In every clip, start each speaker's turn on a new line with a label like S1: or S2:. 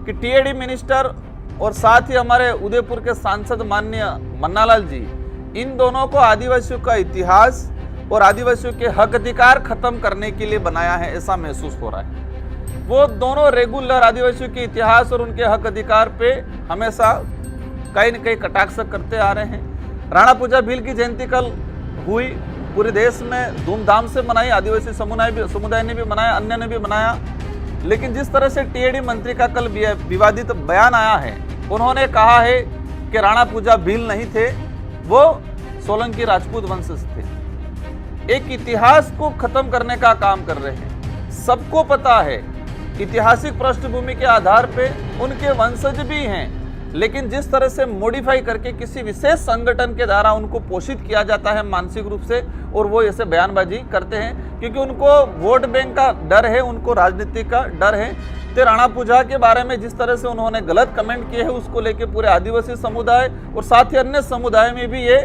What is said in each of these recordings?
S1: कि TAD minister और साथ ही हमारे उदयपुर के सांसद माननीय मन्नालाल जी, इन दोनों को आदिवासियों का इतिहास और आदिवासियों के हक अधिकार खत्म करने के लिए बनाया है, ऐसा महसूस हो रहा है। वो दोनों रेगुलर आदिवासियों के इतिहास और उनके हक अधिकार पे हमेशा कहीं न कहीं कटाक्ष करते आ रहे हैं। राणा पूजा भील की जयंती कल हुई, पूरे देश में धूमधाम से मनाई, आदिवासी समुदाय ने भी मनाया, अन्य ने भी मनाया। लेकिन जिस तरह से टीएडी मंत्री का कल विवादित बयान आया है, उन्होंने कहा है कि राणा पूजा भील नहीं थे, वो सोलंकी राजपूत वंशज थे। एक इतिहास को खत्म करने का काम कर रहे हैं। सबको पता है ऐतिहासिक पृष्ठभूमि के आधार पे उनके वंशज भी हैं, लेकिन जिस तरह से मॉडिफाई करके किसी विशेष संगठन के द्वारा उनको पोषित किया जाता है मानसिक रूप से, और वो ऐसे बयानबाजी करते हैं क्योंकि उनको वोट बैंक का डर है, उनको राजनीति का डर है। तो राणा पूजा के बारे में जिस तरह से उन्होंने गलत कमेंट किए हैं, उसको लेके पूरे आदिवासी समुदाय और साथ ही अन्य समुदाय में भी ये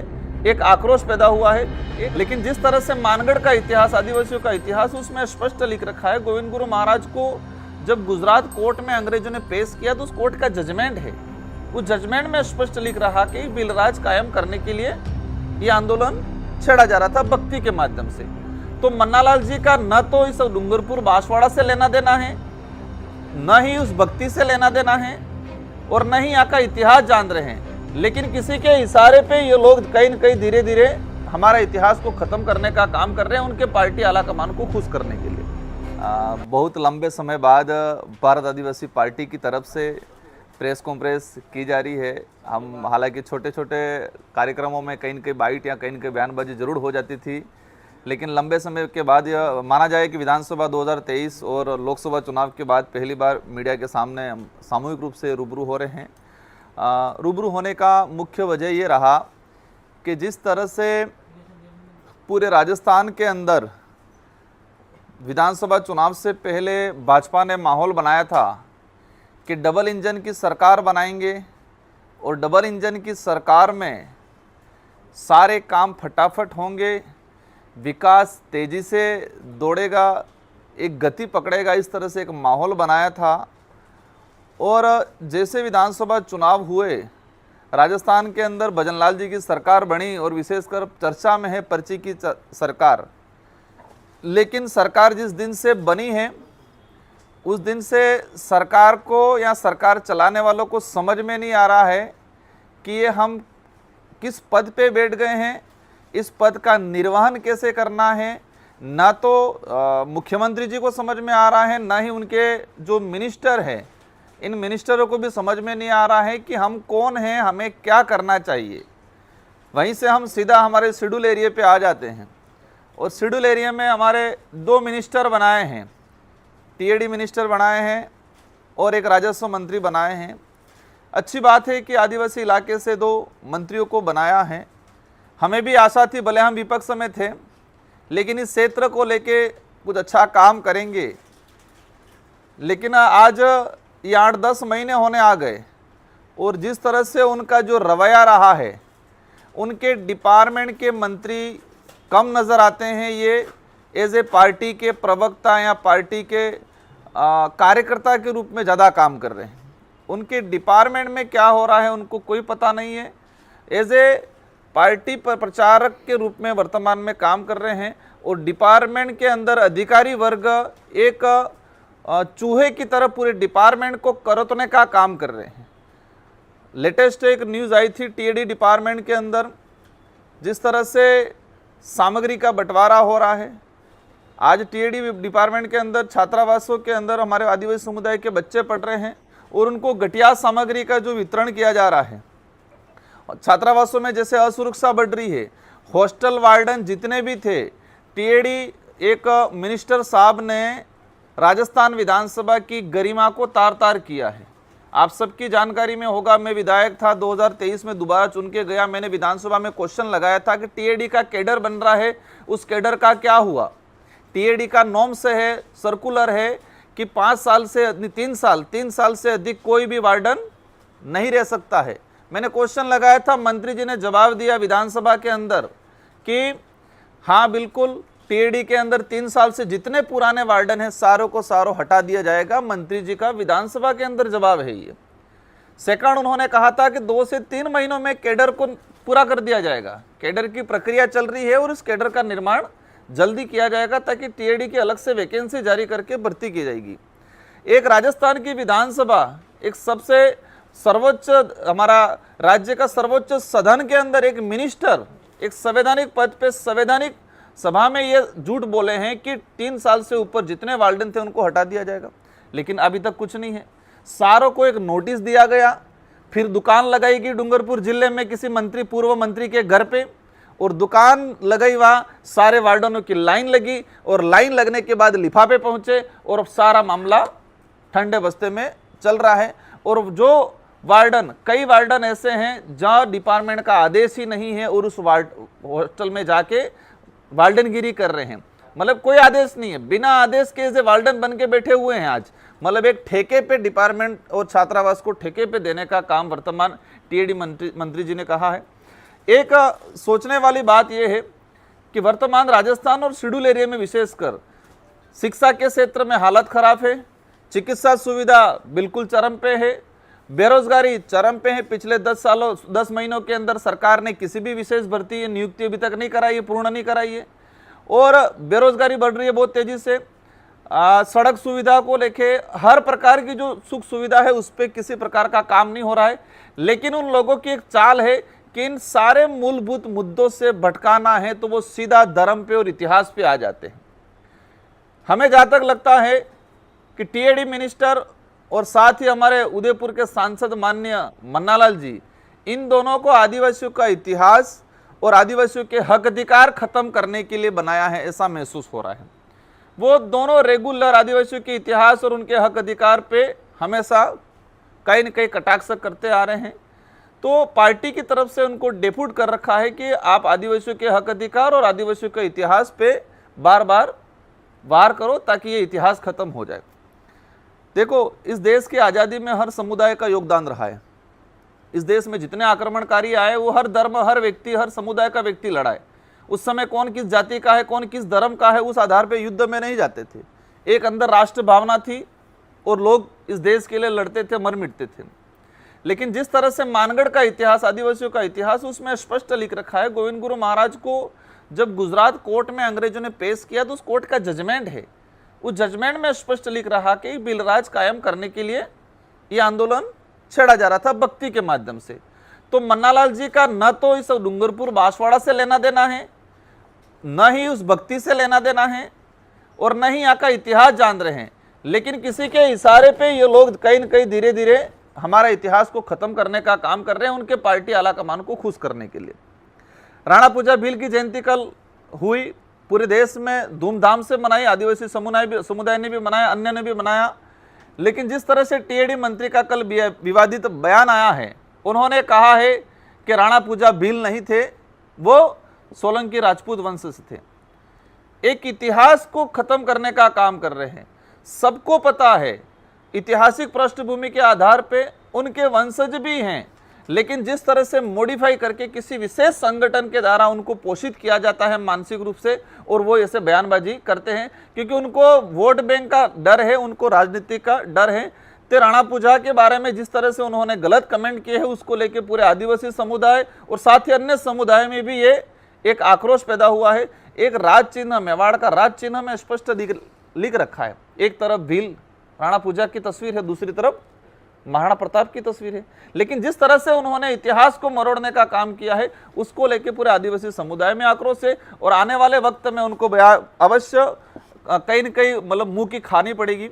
S1: एक आक्रोश पैदा हुआ है। लेकिन जिस तरह से मानगढ़ का इतिहास, आदिवासियों का इतिहास, उसमें स्पष्ट लिख रखा है। गोविंद गुरु महाराज को जब गुजरात कोर्ट में अंग्रेजों ने पेश किया तो उस कोर्ट का जजमेंट है, उस जजमेंट में स्पष्ट लिख रहा कि बिलराज कायम करने के लिए ये आंदोलन छेड़ा जा रहा था भक्ति के माध्यम से। तो मन्नालाल जी का न तो इस डूंगरपुर बांसवाड़ा से लेना देना है, न ही उस भक्ति से लेना देना है, और न ही यहाँ का इतिहास जान रहे हैं। लेकिन किसी के इशारे पे ये लोग कहीं न कहीं धीरे धीरे हमारा इतिहास को खत्म करने का काम कर रहे हैं, उनके पार्टी आलाकमान को खुश करने के लिए। बहुत लंबे समय बाद भारत आदिवासी पार्टी की तरफ से प्रेस कॉन्फ्रेंस की जा रही है। हम हालांकि छोटे छोटे कार्यक्रमों में कहीं न कहीं बाइट या कहीं न कहीं बयानबाजी जरूर हो जाती थी, लेकिन लंबे समय के बाद यह माना जाए कि विधानसभा 2023 और लोकसभा चुनाव के बाद पहली बार मीडिया के सामने हम सामूहिक रूप से रूबरू हो रहे हैं। रूबरू होने का मुख्य वजह ये रहा कि जिस तरह से पूरे राजस्थान के अंदर विधानसभा चुनाव से पहले भाजपा ने माहौल बनाया था कि डबल इंजन की सरकार बनाएंगे, और डबल इंजन की सरकार में सारे काम फटाफट होंगे, विकास तेज़ी से दौड़ेगा, एक गति पकड़ेगा, इस तरह से एक माहौल बनाया था। और जैसे विधानसभा चुनाव हुए, राजस्थान के अंदर भजनलाल जी की सरकार बनी और विशेषकर चर्चा में है पर्ची की सरकार। लेकिन सरकार जिस दिन से बनी है उस दिन से सरकार को या सरकार चलाने वालों को समझ में नहीं आ रहा है कि ये हम किस पद पे बैठ गए हैं, इस पद का निर्वहन कैसे करना है। ना तो मुख्यमंत्री जी को समझ में आ रहा है, ना ही उनके जो मिनिस्टर हैं, इन मिनिस्टरों को भी समझ में नहीं आ रहा है कि हम कौन हैं, हमें क्या करना चाहिए। वहीं से हम सीधा हमारे शेड्यूल एरिया पे आ जाते हैं, और शेड्यूल एरिया में हमारे 2 मिनिस्टर बनाए हैं, टीएडी मिनिस्टर बनाए हैं और एक राजस्व मंत्री बनाए हैं। अच्छी बात है कि आदिवासी इलाके से 2 मंत्रियों को बनाया है। हमें भी आशा थी, भले हम विपक्ष में थे, लेकिन इस क्षेत्र को लेके कुछ अच्छा काम करेंगे। लेकिन आज ये 8-10 महीने होने आ गए, और जिस तरह से उनका जो रवैया रहा है, उनके डिपार्टमेंट के मंत्री कम नज़र आते हैं। ये एज ए पार्टी के प्रवक्ता या पार्टी के कार्यकर्ता के रूप में ज़्यादा काम कर रहे हैं। उनके डिपार्टमेंट में क्या हो रहा है उनको कोई पता नहीं है। एज ए पार्टी पर प्रचारक के रूप में वर्तमान में काम कर रहे हैं, और डिपार्टमेंट के अंदर अधिकारी वर्ग एक चूहे की तरह पूरे डिपार्टमेंट को करतने का काम कर रहे हैं। लेटेस्ट एक न्यूज़ आई थी टीएडी डिपार्टमेंट के अंदर, जिस तरह से सामग्री का बंटवारा हो रहा है। आज टीएडी डिपार्टमेंट के अंदर छात्रावासों के अंदर हमारे आदिवासी समुदाय के बच्चे पढ़ रहे हैं, और उनको घटिया सामग्री का जो वितरण किया जा रहा है। छात्रावासों में जैसे असुरक्षा बढ़ रही है, हॉस्टल वार्डन जितने भी थे, टीएडी एक मिनिस्टर साहब ने राजस्थान विधानसभा की गरिमा को तार तार किया है। आप सबकी जानकारी में होगा, मैं विधायक था, 2023 में दोबारा चुन के गया। मैंने विधानसभा में क्वेश्चन लगाया था कि टीएडी का कैडर बन रहा है, उस कैडर का क्या हुआ। टीएडी का नॉर्म्स है, सर्कुलर है कि 5 साल से 3 साल से अधिक कोई भी वार्डन नहीं रह सकता है। मैंने क्वेश्चन लगाया था, मंत्री जी ने जवाब दिया विधानसभा के अंदर कि हाँ बिल्कुल टीएडी के अंदर 3 साल से जितने पुराने वार्डन हैं सारों को सारों हटा दिया जाएगा। मंत्री जी का विधानसभा के अंदर जवाब है ये। सेकंड, उन्होंने कहा था कि 2 से 3 महीनों में कैडर को पूरा कर दिया जाएगा। कैडर की प्रक्रिया चल रही है और इस कैडर का निर्माण जल्दी किया जाएगा ताकि टीएडी की अलग से वैकेंसी जारी करके भर्ती की जाएगी। एक राजस्थान की विधानसभा, एक सबसे सर्वोच्च, हमारा राज्य का सर्वोच्च सदन के अंदर एक मिनिस्टर एक संवैधानिक पद पे संवैधानिक सभा में ये झूठ बोले हैं कि 3 साल से ऊपर जितने वार्डन थे उनको हटा दिया जाएगा, लेकिन अभी तक कुछ नहीं है। सारों को एक नोटिस दिया गया, फिर दुकान लगाई गई डूंगरपुर जिले में किसी मंत्री, पूर्व मंत्री के घर पे, और दुकान लगाई, वहाँ सारे वार्डनों की लाइन लगी और लाइन लगने के बाद लिफाफे पहुंचे और सारा मामला ठंडे बस्ते में चल रहा है। और जो वार्डन, कई वार्डन ऐसे हैं जहाँ डिपार्टमेंट का आदेश ही नहीं है और उस हॉस्टल में जाके वार्डनगिरी कर रहे हैं, मतलब कोई आदेश नहीं है, बिना आदेश के ऐसे वार्डन बन के बैठे हुए हैं आज। मतलब एक ठेके पे डिपार्टमेंट और छात्रावास को ठेके पे देने का काम वर्तमान टीएडी मंत्री जी ने कहा है। एक सोचने वाली बात यह है कि वर्तमान राजस्थान और शेड्यूल एरिया में विशेषकर शिक्षा के क्षेत्र में हालत खराब है, चिकित्सा सुविधा बिल्कुल चरम पे है, बेरोजगारी चरम पे है। पिछले 10 महीनों के अंदर सरकार ने किसी भी विशेष भर्ती नियुक्ति अभी तक नहीं कराई है, पूर्ण नहीं कराई है, और बेरोजगारी बढ़ रही है बहुत तेजी से। सड़क सुविधा को लेके हर प्रकार की जो सुख सुविधा है उस पर किसी प्रकार का काम नहीं हो रहा है। लेकिन उन लोगों की एक चाल है कि इन सारे मूलभूत मुद्दों से भटकाना है तो वो सीधा धर्म पे और इतिहास पे आ जाते हैं। हमें जहाँ तक लगता है कि टीएडी मिनिस्टर और साथ ही हमारे उदयपुर के सांसद माननीय मन्नालाल जी, इन दोनों को आदिवासियों का इतिहास और आदिवासियों के हक अधिकार खत्म करने के लिए बनाया है, ऐसा महसूस हो रहा है। वो दोनों रेगुलर आदिवासियों के इतिहास और उनके हक अधिकार पे हमेशा कहीं न कहीं कटाक्ष करते आ रहे हैं। तो पार्टी की तरफ से उनको डेप्यूट कर रखा है कि आप आदिवासियों के हक अधिकार और आदिवासियों के इतिहास पे बार बार वार करो ताकि ये इतिहास खत्म हो जाए। देखो, इस देश की आज़ादी में हर समुदाय का योगदान रहा है। इस देश में जितने आक्रमणकारी आए वो हर धर्म, हर व्यक्ति, हर समुदाय का व्यक्ति लड़ा है। उस समय कौन किस जाति का है, कौन किस धर्म का है, उस आधार पे युद्ध में नहीं जाते थे। एक अंदर राष्ट्र भावना थी और लोग इस देश के लिए लड़ते थे, मर मिटते थे। लेकिन जिस तरह से मानगढ़ का इतिहास, आदिवासियों का इतिहास, उसमें स्पष्ट लिख रखा है। गोविंद गुरु महाराज को जब गुजरात कोर्ट में अंग्रेजों ने पेश किया तो उस कोर्ट का जजमेंट है, उस जजमेंट में स्पष्ट लिख रहा कि बिलराज कायम करने के लिए ये आंदोलन छेड़ा जा रहा था भक्ति के माध्यम से। तो मन्नालाल जी का न तो इस डूंगरपुर बांसवाड़ा से लेना देना है, न ही उस भक्ति से लेना देना है, और न ही यहाँ का इतिहास जान रहे हैं। लेकिन किसी के इशारे पे ये लोग कहीं न कहीं धीरे धीरे हमारा इतिहास को खत्म करने का काम कर रहे हैं, उनके पार्टी आलाकमान को खुश करने के लिए। राणा पूजा भील की जयंती कल हुई, पूरे देश में धूमधाम से मनाई, आदिवासी समुदाय ने भी मनाया, अन्य ने भी मनाया। लेकिन जिस तरह से टीएडी मंत्री का कल विवादित बयान आया है, उन्होंने कहा है कि राणा पूजा भील नहीं थे, वो सोलंकी राजपूत वंश से थे। एक इतिहास को खत्म करने का काम कर रहे हैं। सबको पता है ऐतिहासिक पृष्ठभूमि के आधार पे उनके वंशज भी हैं, लेकिन जिस तरह से मॉडिफाई करके किसी विशेष संगठन के द्वारा उनको पोषित किया जाता है मानसिक रूप से, और वो ऐसे बयानबाजी करते हैं क्योंकि उनको वोट बैंक का डर है, उनको राजनीति का डर है। तो राणा पूजा के बारे में जिस तरह से उन्होंने गलत कमेंट किए हैं, उसको लेके पूरे आदिवासी समुदाय और साथ ही अन्य समुदाय में भी ये एक आक्रोश पैदा हुआ है। एक राज चिन्ह, मेवाड़ का राज चिन्ह में स्पष्ट लिख रखा है। एक तरफ भील राणा पूजा की तस्वीर है, दूसरी तरफ महाराणा प्रताप की तस्वीर है। लेकिन जिस तरह से उन्होंने इतिहास को मरोड़ने का काम किया है, उसको लेके पूरे आदिवासी समुदाय में आक्रोश है, और आने वाले वक्त में उनको अवश्य कहीं न कहीं मतलब मुंह की खानी पड़ेगी।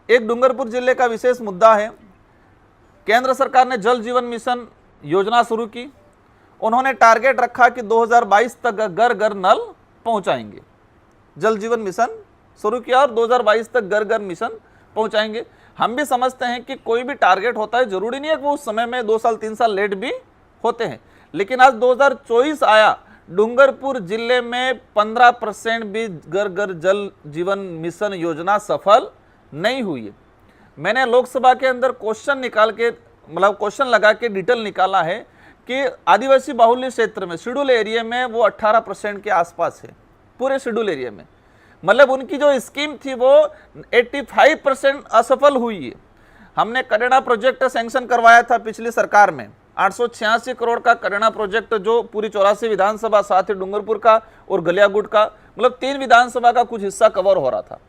S1: एक डूंगरपुर जिले का विशेष मुद्दा है, केंद्र सरकार ने जल जीवन मिशन योजना शुरू की। उन्होंने टारगेट रखा कि 2022 तक घर घर नल पहुंचाएंगे। जल जीवन मिशन शुरू किया और 2022 तक घर घर मिशन पहुंचाएंगे। हम भी समझते हैं कि कोई भी टारगेट होता है, जरूरी नहीं है कि वो उस समय में 2 साल 3 साल लेट भी होते हैं। लेकिन आज 2024 आया, डूंगरपुर जिले में 15% भी घर घर जल जीवन मिशन योजना सफल नहीं हुई है। मैंने लोकसभा के अंदर क्वेश्चन निकाल के, मतलब क्वेश्चन लगा के डिटेल निकाला है कि आदिवासी बाहुल्य क्षेत्र में, शेड्यूल एरिया में वो 18% के आसपास है पूरे शेड्यूल एरिया में। मतलब उनकी जो स्कीम थी वो 85% असफल हुई है। हमने करेड़ा प्रोजेक्ट सैंक्शन करवाया था पिछली सरकार में, 886 करोड़ का करेड़ा प्रोजेक्ट, जो पूरी 84 विधानसभा, साथ ही डूंगरपुर का और गलियागुट का, मतलब 3 विधानसभा का कुछ हिस्सा कवर हो रहा था।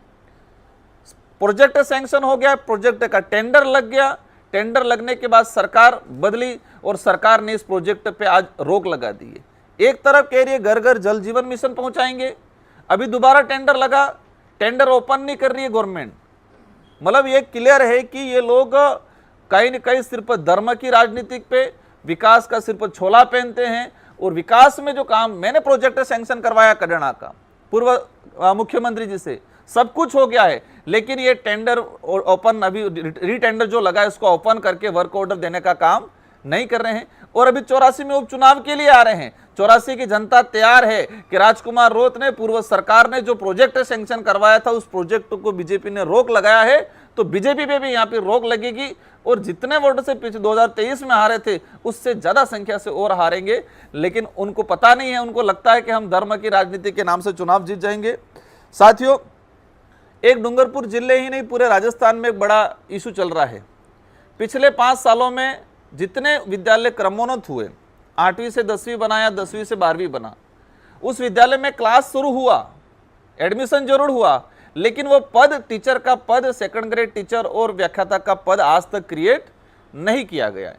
S1: प्रोजेक्ट सैंक्शन हो गया, प्रोजेक्ट का टेंडर लग गया, टेंडर लगने के बाद सरकार बदली और सरकार ने इस प्रोजेक्ट पे आज रोक लगा दी है। एक तरफ कह रही है घर घर जल जीवन मिशन पहुंचाएंगे, अभी दोबारा टेंडर लगा, टेंडर ओपन नहीं कर रही है गवर्नमेंट। मतलब ये क्लियर है कि ये लोग कहीं न कहीं सिर्फ धर्म की राजनीति पे, विकास का सिर्फ छोला पहनते हैं। और विकास में जो काम, मैंने प्रोजेक्ट सैंक्शन करवाया करेड़ा का पूर्व मुख्यमंत्री जी से, सब कुछ हो गया है, लेकिन ये टेंडर ओपन, अभी रीटेंडर जो लगा है उसको ओपन करके वर्क ऑर्डर देने का काम नहीं कर रहे हैं। और अभी 84 में उपचुनाव के लिए आ रहे हैं। 84 की जनता तैयार है कि राजकुमार रोत ने, पूर्व सरकार ने जो प्रोजेक्ट सैंक्शन करवाया था, उस प्रोजेक्ट को बीजेपी ने रोक लगाया है, तो बीजेपी पे भी यहाँ पे रोक लगेगी। और जितने वोट से पीछे 2023 में हारे थे, उससे ज्यादा संख्या से और हारेंगे। लेकिन उनको पता नहीं है, उनको लगता है कि हम धर्म की राजनीति के नाम से चुनाव जीत जाएंगे। साथियों, एक डूंगरपुर जिले ही नहीं, पूरे राजस्थान में एक बड़ा इशू चल रहा है। पिछले 5 सालों में जितने विद्यालय क्रमोन्नत हुए, 8वीं से 10वीं बना या 10वीं से 12वीं बना, उस विद्यालय में क्लास शुरू हुआ, एडमिशन जरूर हुआ, लेकिन वो पद, टीचर का पद, सेकंड ग्रेड टीचर और व्याख्याता का पद आज तक क्रिएट नहीं किया गया है।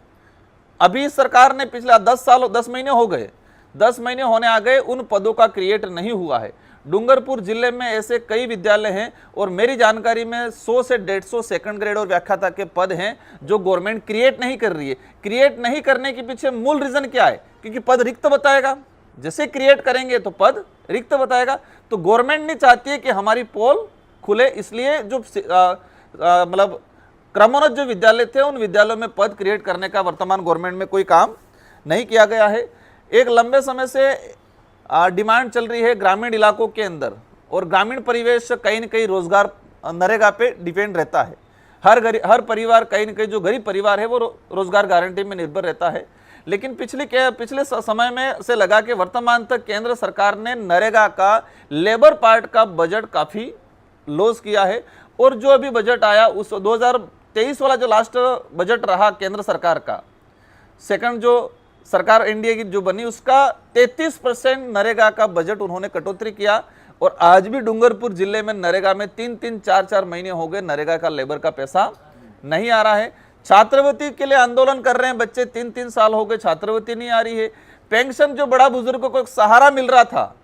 S1: अभी सरकार ने पिछला 10 महीने हो गए, 10 महीने होने आ गए, उन पदों का क्रिएट नहीं हुआ है। डूंगरपुर जिले में ऐसे कई विद्यालय हैं और मेरी जानकारी में 100 से 150 सेकंड ग्रेड और व्याख्याता के पद हैं जो गवर्नमेंट क्रिएट नहीं कर रही है। क्रिएट नहीं करने के पीछे मूल रीजन क्या है? क्योंकि पद रिक्त बताएगा, जैसे क्रिएट करेंगे तो पद रिक्त बताएगा। तो गवर्नमेंट नहीं चाहती है कि हमारी पोल खुले, इसलिए जो मतलब क्रमोन्नत जो विद्यालय थे, उन विद्यालयों में पद क्रिएट करने का वर्तमान गवर्नमेंट में कोई काम नहीं किया गया है। एक लंबे समय से डिमांड चल रही है ग्रामीण इलाकों के अंदर, और ग्रामीण परिवेश कहीं न कहीं रोजगार नरेगा पे डिपेंड रहता है। हर परिवार, कहीं न कहीं जो गरीब परिवार है वो रोजगार गारंटी में निर्भर रहता है। लेकिन पिछले समय में से लगा कि वर्तमान तक केंद्र सरकार ने नरेगा का लेबर पार्ट का बजट काफ़ी लॉस किया है। और जो अभी बजट आया, उस 2023 वाला जो लास्ट बजट रहा केंद्र सरकार का, सेकंड जो सरकार एनडीए की जो बनी, उसका 33% नरेगा का बजट उन्होंने कटौती किया। और आज भी डूंगरपुर जिले में नरेगा में 3-3, 4-4 महीने हो गए नरेगा का लेबर का पैसा नहीं आ रहा है। छात्रवृत्ति के लिए आंदोलन कर रहे हैं बच्चे, 3-3 साल हो गए, छात्रवृत्ति नहीं आ रही है। पेंशन जो बड़ा बुजुर्गों को एक सहारा मिल रहा था,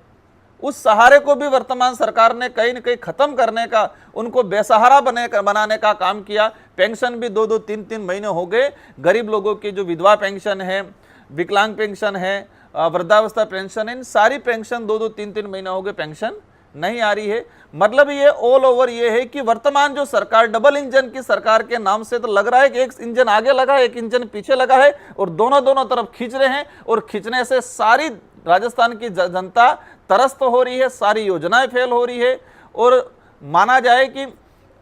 S1: उस सहारे को भी वर्तमान सरकार ने कहीं न कहीं खत्म करने का, उनको बेसहारा बनाने का काम किया। पेंशन भी 2-2, 3-3 महीने हो गए। गरीब लोगों की जो विधवा पेंशन है, विकलांग पेंशन है, वृद्धावस्था पेंशन है, इन सारी पेंशन 2-2, 3-3 महीने हो गए, पेंशन नहीं आ रही है। मतलब ये ऑल ओवर ये है कि वर्तमान जो सरकार, डबल इंजन की सरकार के नाम से तो लग रहा है कि एक इंजन आगे लगा है, एक इंजन पीछे लगा है, और दोनों तरफ खींच रहे हैं। और खींचने से सारी राजस्थान की जनता त्रस्त हो रही है, सारी योजनाएं फेल हो रही है। और माना जाए कि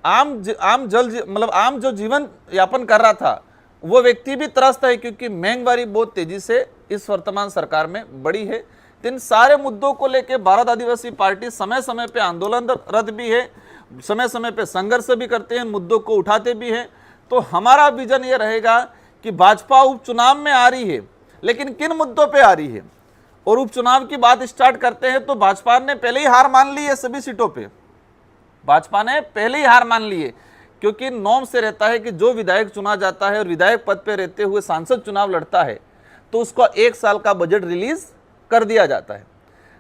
S1: आम जो जीवन यापन कर रहा था, वो व्यक्ति भी त्रस्त है, क्योंकि महंगाई बहुत तेजी से इस वर्तमान सरकार में बढ़ी है। इन सारे मुद्दों को लेकर भारत आदिवासी पार्टी समय समय पे आंदोलनरत भी है, समय समय पे संघर्ष भी करते हैं, मुद्दों को उठाते भी हैं। तो हमारा विजन ये रहेगा कि भाजपा उपचुनाव में आ रही है, लेकिन किन मुद्दों पे आ रही है। और उपचुनाव की बात स्टार्ट करते हैं तो भाजपा ने पहले ही हार मान ली है सभी सीटों पे। भाजपा ने पहले ही हार मान ली है, क्योंकि नॉर्म से रहता है कि जो विधायक चुना जाता है और विधायक पद पे रहते हुए सांसद चुनाव लड़ता है, तो उसको 1 साल का बजट रिलीज कर दिया जाता है।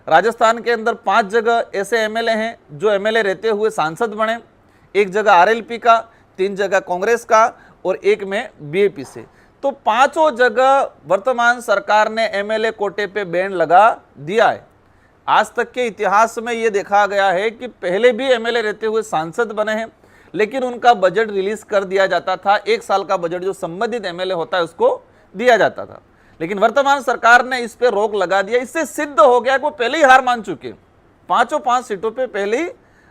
S1: राजस्थान के अंदर 5 जगह ऐसे एमएलए हैं जो एमएलए रहते हुए सांसद बने, 1 जगह आरएलपी का, 3 जगह कांग्रेस का और 1 में बीएपी से। तो 5 जगह वर्तमान सरकार ने एमएलए कोटे पे बैन लगा दिया है। आज तक के इतिहास में ये देखा गया है कि पहले भी एमएलए रहते हुए सांसद बने हैं, लेकिन उनका बजट रिलीज कर दिया जाता था। 1 साल का बजट जो संबंधित एमएलए होता है उसको दिया जाता था, लेकिन वर्तमान सरकार ने इस पे रोक लगा दिया। इससे सिद्ध हो गया कि वो पहले ही हार मान चुके, 5 सीटों पे पहले ही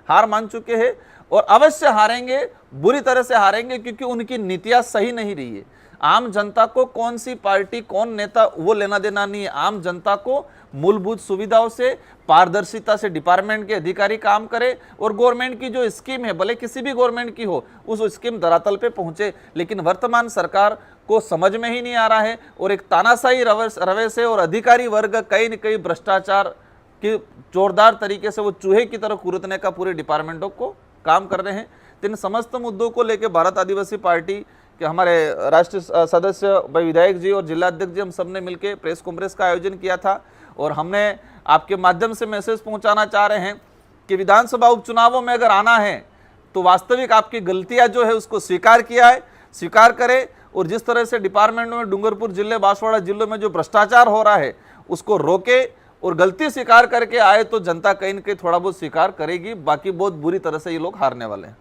S1: हार मान चुके हैं और अवश्य हारेंगे, बुरी तरह से हारेंगे, क्योंकि उनकी नीतियां सही नहीं रही है। आम जनता को कौन सी पार्टी कौन नेता वो लेना देना नहीं है। आम जनता को मूलभूत सुविधाओं से, पारदर्शिता से डिपार्टमेंट के अधिकारी काम करे और गवर्नमेंट की जो स्कीम है, भले किसी भी गवर्नमेंट की हो, उस स्कीम धरातल पे पहुंचे। लेकिन वर्तमान सरकार को समझ में ही नहीं आ रहा है और एक तानाशाही रवैये से और अधिकारी वर्ग कहीं न कहीं भ्रष्टाचार की जोरदार तरीके से वो चूहे की तरह कुरुतने का पूरे डिपार्टमेंटों को काम कर रहे हैं। तो इन समस्त मुद्दों को लेकर भारत आदिवासी पार्टी के हमारे राष्ट्रीय सदस्य भाई विधायक जी और जिला अध्यक्ष जी, हम सब ने मिलकर प्रेस कॉन्फ्रेंस का आयोजन किया था और हमने आपके माध्यम से मैसेज पहुंचाना चाह रहे हैं कि विधानसभा उपचुनावों में अगर आना है तो वास्तविक आपकी गलतियां जो है उसको स्वीकार करें और जिस तरह से डिपार्टमेंट में डूंगरपुर जिले, बांसवाड़ा जिलों में जो भ्रष्टाचार हो रहा है उसको रोके और गलती स्वीकार करके आए तो जनता कहीं न कहीं थोड़ा बहुत स्वीकार करेगी। बाकी बहुत बुरी तरह से ये लोग हारने वाले हैं।